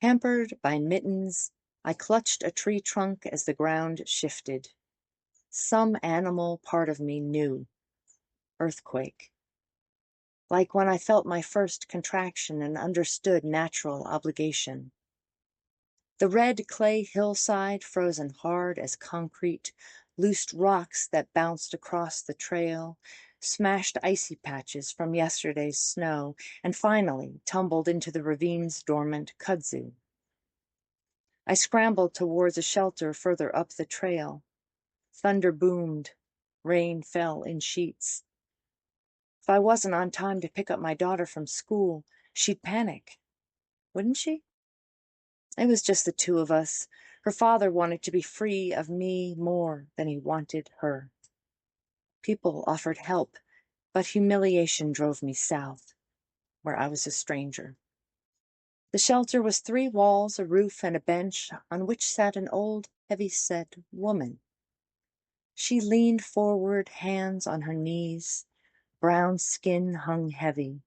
Hampered by mittens, I clutched a tree trunk as the ground shifted. Some animal part of me knew. Earthquake. Like when I felt my first contraction and understood natural obligation. The red clay hillside, frozen hard as concrete, loosed rocks that bounced across the trail, smashed icy patches from yesterday's snow, and finally tumbled into the ravine's dormant kudzu. I scrambled towards a shelter further up the trail. Thunder boomed. Rain fell in sheets. If I wasn't on time to pick up my daughter from school, she'd panic. Wouldn't she? It was just the two of us. Her father wanted to be free of me more than he wanted her. People offered help, but humiliation drove me south, where I was a stranger. The shelter was 3 walls, a roof, and a bench on which sat an old, heavy-set woman. She leaned forward, hands on her knees. Brown skin hung heavy.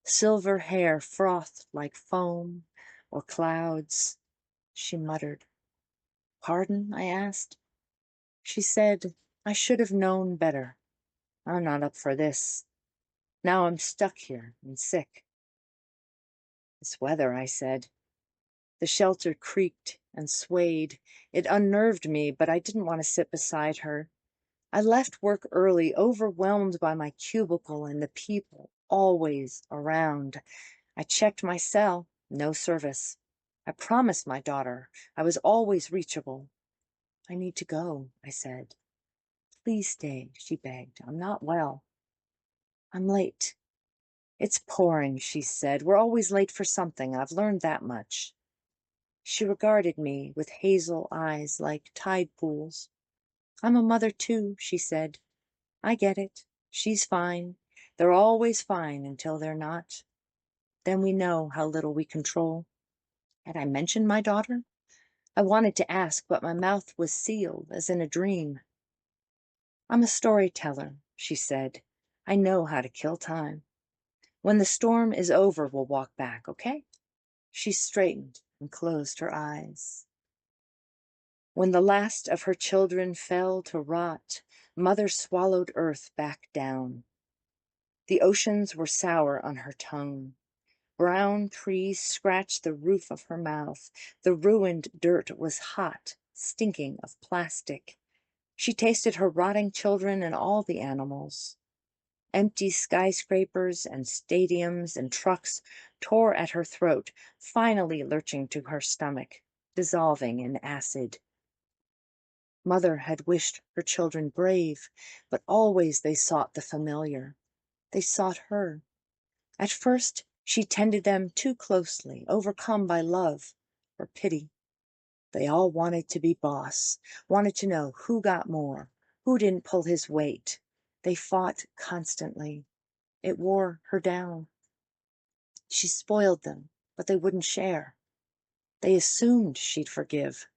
Silver hair frothed like foam or clouds. She muttered. "Pardon?" I asked. She said, "I should have known better. I'm not up for this. Now I'm stuck here and sick." "It's weather," I said. The shelter creaked and swayed. It unnerved me, but I didn't want to sit beside her. I left work early, overwhelmed by my cubicle and the people always around. I checked my cell, no service. I promised my daughter I was always reachable. "I need to go," I said. "Please stay," she begged. "I'm not well." "I'm late." "It's pouring," she said. "We're always late for something. I've learned that much." She regarded me with hazel eyes like tide pools. "I'm a mother too," she said. "I get it. She's fine. They're always fine until they're not. Then we know how little we control." Had I mentioned my daughter? I wanted to ask, but my mouth was sealed, as in a dream. "I'm a storyteller," she said. "I know how to kill time. When the storm is over, we'll walk back, okay?" She straightened and closed her eyes. When the last of her children fell to rot, Mother swallowed earth back down. The oceans were sour on her tongue. Brown trees scratched the roof of her mouth. The ruined dirt was hot, stinking of plastic. She tasted her rotting children and all the animals. Empty skyscrapers and stadiums and trucks tore at her throat, finally lurching to her stomach, dissolving in acid. Mother had wished her children brave, but always they sought the familiar. They sought her. At first, she tended them too closely, overcome by love or pity. They all wanted to be boss, wanted to know who got more, who didn't pull his weight. They fought constantly. It wore her down. She spoiled them, but they wouldn't share. They assumed she'd forgive.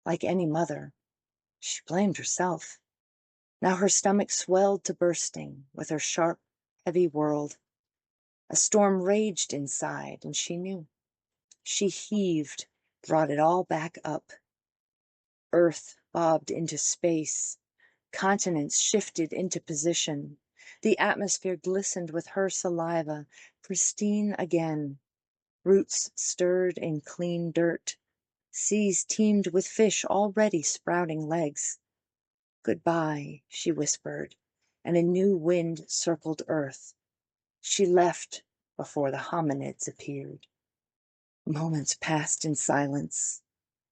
Like any mother, she blamed herself. Now her stomach swelled to bursting with her sharp, heavy world. A storm raged inside, and she knew. She heaved, brought it all back up. Earth bobbed into space. Continents shifted into position. The atmosphere glistened with her saliva, pristine again. Roots stirred in clean dirt. Seas teemed with fish already sprouting legs. "Goodbye," she whispered, and a new wind circled Earth. She left before the hominids appeared. Moments passed in silence.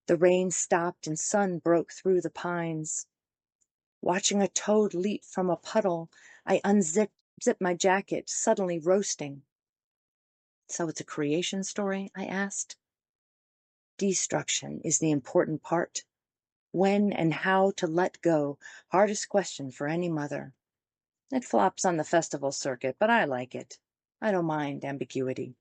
The rain stopped and sun broke through the pines. Watching a toad leap from a puddle, I zipped my jacket, suddenly roasting. "So it's a creation story?" I asked. Destruction is the important part. When and how to let go, hardest question for any mother. It flops on the festival circuit, but I like it. I don't mind ambiguity.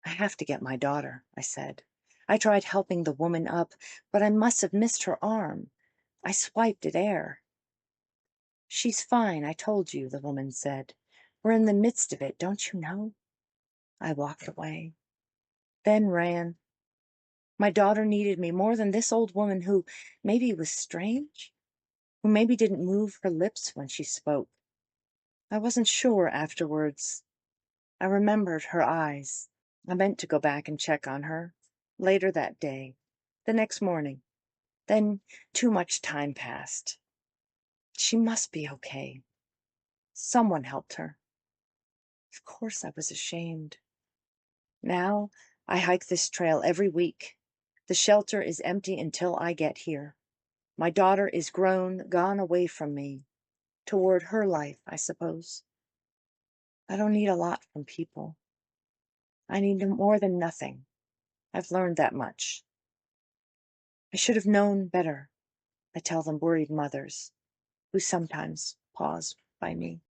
"I have to get my daughter," I said. "I tried helping the woman up, but I must have missed her arm. I swiped at air." "She's fine, I told you," the woman said. "We're in the midst of it, don't you know?" I walked away. then ran. My daughter needed me more than this old woman who maybe was strange, who maybe didn't move her lips when she spoke. I wasn't sure afterwards. I remembered her eyes. I meant to go back and check on her later that day, the next morning. Then too much time passed. She must be okay. Someone helped her. Of course I was ashamed. Now I hike this trail every week. The shelter is empty until I get here. My daughter is grown, gone away from me, toward her life, I suppose. I don't need a lot from people. I need more than nothing. I've learned that much. I should have known better, I tell them worried mothers who sometimes pause by me.